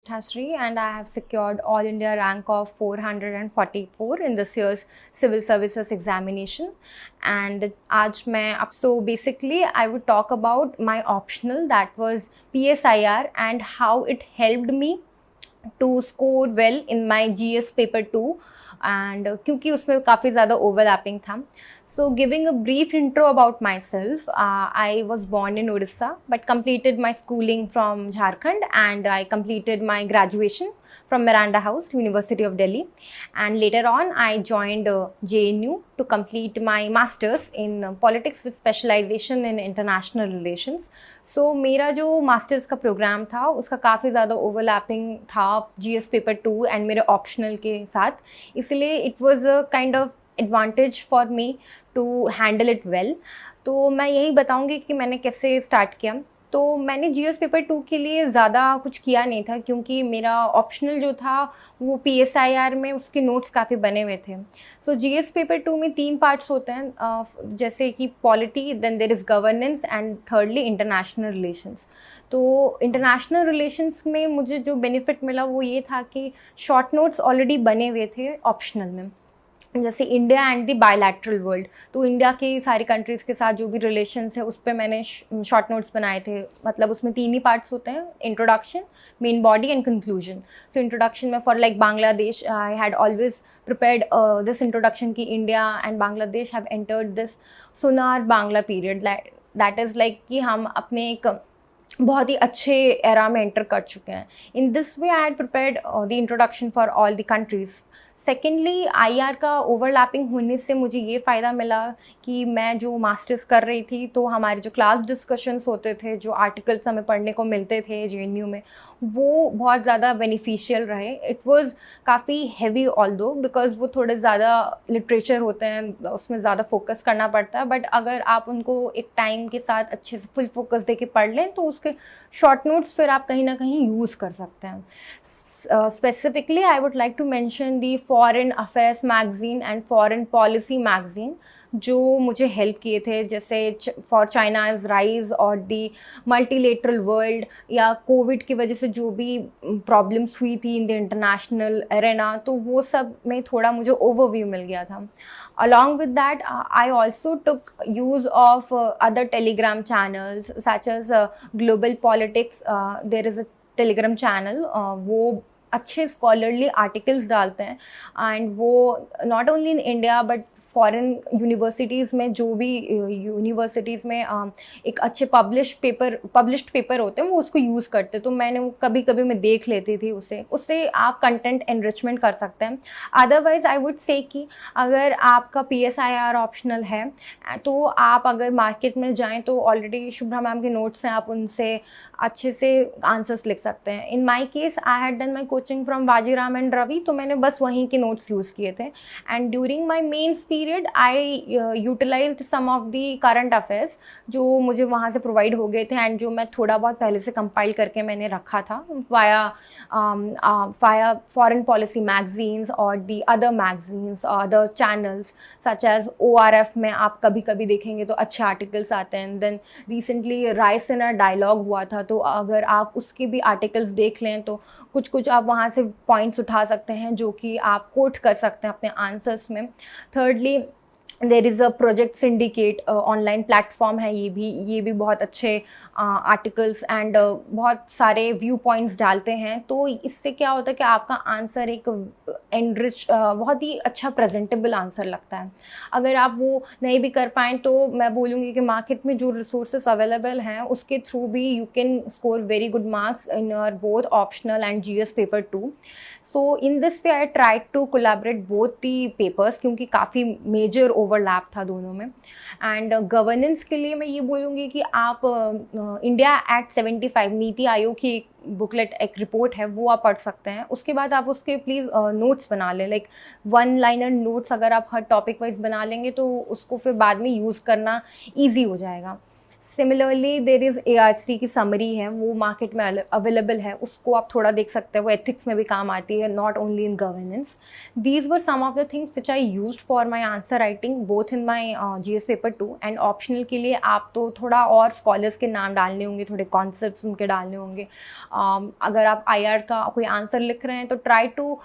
Shastri, and I have secured All India rank of 444 in this year's Civil Services examination. And आज मैं अब so basically I would talk about my optional, that was PSIR, and how it helped me to score well in my GS paper 2, and क्योंकि उसमें काफ़ी ज़्यादा overlapping था. So giving a brief intro about myself, I was born in Odisha but completed my schooling from Jharkhand, and I completed my graduation from Miranda House, University of Delhi, and later on I joined JNU to complete my masters in politics with specialization in international relations. So मेरा जो masters का programme था उसका काफ़ी ज़्यादा overlapping था GS paper 2 and मेरे optional के साथ, इसलिए it was a kind of advantage for me to handle it well. तो मैं यही बताऊंगी कि मैंने कैसे स्टार्ट किया. तो मैंने जीएस पेपर 2 के लिए ज़्यादा कुछ किया नहीं था, क्योंकि मेरा ऑप्शनल जो था वो पीएसआईआर में उसके नोट्स काफ़ी बने हुए थे. तो जीएस पेपर 2 में 3 पार्ट्स होते हैं, जैसे कि polity, then there is governance, and thirdly international relations. तो इंटरनेशनल रिलेशंस में मुझे जो बेनिफिट मिला वो ये था कि शॉर्ट नोट्स ऑलरेडी बने हुए थे ऑप्शनल में, जैसे India and the bilateral world. तो इंडिया की सारी कंट्रीज़ के साथ जो भी रिलेशंस है उस पर मैंने शॉर्ट नोट्स बनाए थे. मतलब उसमें 3 ही पार्ट्स होते हैं, introduction, main body and conclusion. So introduction में for like Bangladesh, I had always prepared this introduction कि India and Bangladesh have entered this sonar Bangla period, that is like कि हम अपने एक बहुत ही अच्छे एरा में एंटर कर चुके हैं. इन this way I had prepared the introduction for all the countries. Secondly IR का ओवरलैपिंग होने से मुझे ये फ़ायदा मिला कि मैं जो मास्टर्स कर रही थी तो हमारे जो क्लास डिस्कशंस होते थे, जो आर्टिकल्स हमें पढ़ने को मिलते थे जेएनयू में, वो बहुत ज़्यादा बेनिफिशियल रहे. इट वाज काफ़ी हैवी ऑल्दो, बिकॉज वो थोड़े ज़्यादा लिटरेचर होते हैं, उसमें ज़्यादा फोकस करना पड़ता है. बट अगर आप उनको एक टाइम के साथ अच्छे से फुल फोकस दे के पढ़ लें तो उसके शॉर्ट नोट्स फिर आप कहीं ना कहीं यूज़ कर सकते हैं. Specifically, I would like to mention the Foreign Affairs magazine and Foreign Policy magazine, जो मुझे हेल्प किए थे, जैसे फॉर चाइनाज राइज और दी मल्टीलेटरल वर्ल्ड, या कोविड की वजह से जो भी प्रॉब्लम्स हुई थी इन द इंटरनेशनल एरेना, तो वो सब में थोड़ा मुझे ओवरव्यू मिल गया था. Along with that, I also took use of other Telegram channels such as Global Politics. There is a Telegram channel, वो अच्छे स्कॉलरली आर्टिकल्स डालते हैं, एंड वो not only in India but foreign universities में, जो भी यूनिवर्सिटीज़ में एक अच्छे पब्लिश्ड पेपर होते हैं वो उसको यूज़ करते हैं. तो मैंने वो कभी कभी मैं देख लेती थी, उससे आप कंटेंट एनरिचमेंट कर सकते हैं. अदरवाइज आई वुड से कि अगर आपका पीएसआईआर ऑप्शनल है तो आप अगर मार्केट में जाएं तो ऑलरेडी शुभ्रा मैम के नोट्स हैं, आप उनसे अच्छे से आंसर्स लिख सकते हैं. In my case I had done my coaching from Vajiram and Ravi, तो मैंने बस वहीं के नोट्स यूज़ किए थे. And during my mains period I utilized some of the current affairs जो मुझे वहाँ से प्रोवाइड हो गए थे, एंड जो मैं थोड़ा बहुत पहले से कंपाइल करके मैंने रखा था वाया फॉरेन पॉलिसी मैगजीन्स और the other magazines, other channels such as ORF में आप कभी कभी देखेंगे तो अच्छे आर्टिकल्स आते हैं. देन रिसेंटली रायसेना डायलॉग हुआ था, तो अगर आप उसके भी आर्टिकल्स देख लें तो कुछ कुछ आप वहाँ से पॉइंट्स उठा सकते हैं जो कि आप कोट कर सकते हैं अपने आंसर्स में. Thirdly there is a project syndicate, online platform है, ये भी बहुत अच्छे आर्टिकल्स एंड बहुत सारे व्यू पॉइंट्स डालते हैं. तो इससे क्या होता है कि आपका आंसर एक एनरिच, बहुत ही अच्छा प्रेजेंटेबल आंसर लगता है. अगर आप वो नहीं भी कर पाएँ तो मैं बोलूँगी कि मार्केट में जो रिसोर्सेस अवेलेबल हैं उसके थ्रू भी you can score very good marks in your both optional and GS paper 2. So in this way I try to collaborate both the papers, क्योंकि काफ़ी मेजर ओवरलैप था दोनों में. एंड गवर्नेंस के लिए मैं ये बोलूँगी कि आप इंडिया एट 75 नीति आयोग की एक बुकलेट, एक रिपोर्ट है, वो आप पढ़ सकते हैं. उसके बाद आप उसके प्लीज़ नोट्स बना लें, लाइक 1 लाइनर नोट्स. अगर आप हर टॉपिक वाइज बना लेंगे तो उसको फिर बाद में यूज़ करना ईजी हो जाएगा. सिमिलरली देर इज़ ARC की समरी है, वो मार्केट में अवेलेबल है, उसको आप थोड़ा देख सकते हैं, वो एथिक्स में भी काम आती है, not only in governance. These were some of the things which I used for my answer writing both in my GS paper 2 and optional के लिए आप तो थोड़ा और स्कॉलर्स के नाम डालने होंगे, थोड़े कॉन्सेप्ट्स उनके डालने होंगे. अगर आप IR का कोई आंसर लिख रहे हैं तो try to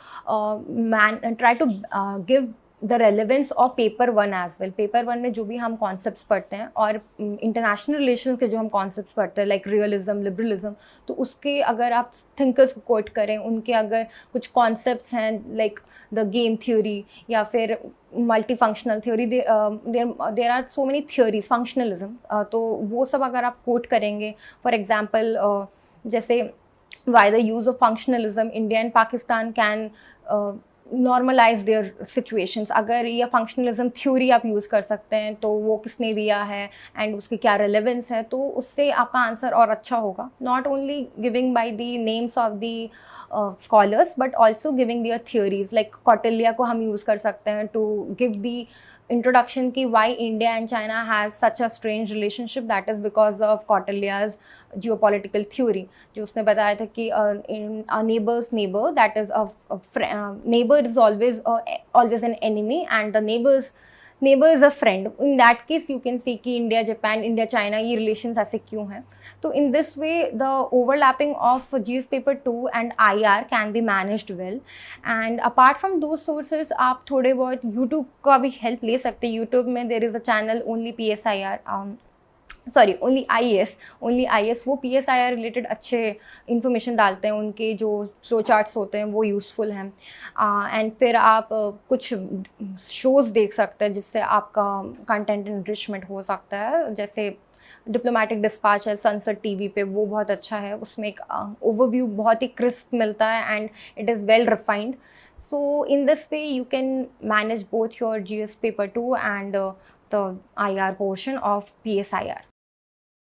give the relevance of paper 1 as well. Paper 1 में जो भी हम कॉन्सेप्ट्स पढ़ते हैं और इंटरनेशनल रिलेशन के जो हम कॉन्सेप्ट्स पढ़ते हैं लाइक रियलिज्म, लिबरलिज्म, तो उसके अगर आप थिंकर्स को कोट करें, उनके अगर कुछ कॉन्सेप्ट्स हैं लाइक द गेम थ्योरी या फिर multi functional theory, there are so many theories, functionalism, तो वो सब अगर आप कोट करेंगे, फॉर एग्जाम्पल जैसे why the use of functionalism, India and Pakistan can normalise their situations. अगर ये फंक्शनलिज्म थ्योरी आप यूज़ कर सकते हैं तो वो किसने दिया है एंड उसकी क्या रेलेवेंस है, तो उससे आपका आंसर और अच्छा होगा. Not only giving by the names of the scholars but also giving their theories. like Kautilya को हम यूज़ कर सकते हैं to give the introduction की why India and China has such a strange relationship. that is because of Kautilya's geopolitical theory, जो उसने बताया था कि in a neighbor's neighbor, that is neighbor is always an enemy and the neighbor is a friend. in that case you can see कि India Japan, India China ये relations ऐसे क्यों हैं. तो in this way the overlapping of GS paper 2 and IR can be managed well. and apart from those sources आप थोड़े बहुत YouTube का भी help ले सकते हैं. YouTube में there is a channel only PSIR, only IAS, वो PSIR रिलेटेड अच्छे इन्फॉर्मेशन डालते हैं. उनके जो फ्लो चार्ट्स होते हैं वो यूज़फुल हैं. एंड फिर आप कुछ शोज़ देख सकते हैं जिससे आपका कंटेंट इनरिचमेंट हो सकता है. जैसे डिप्लोमेटिक डिस्पैच है सनसेट TV पे, वो बहुत अच्छा है. उसमें एक ओवरव्यू बहुत ही क्रिस्प मिलता है and it is well refined. So in this way you can manage both your GS paper 2 and the IR portion of PSIR.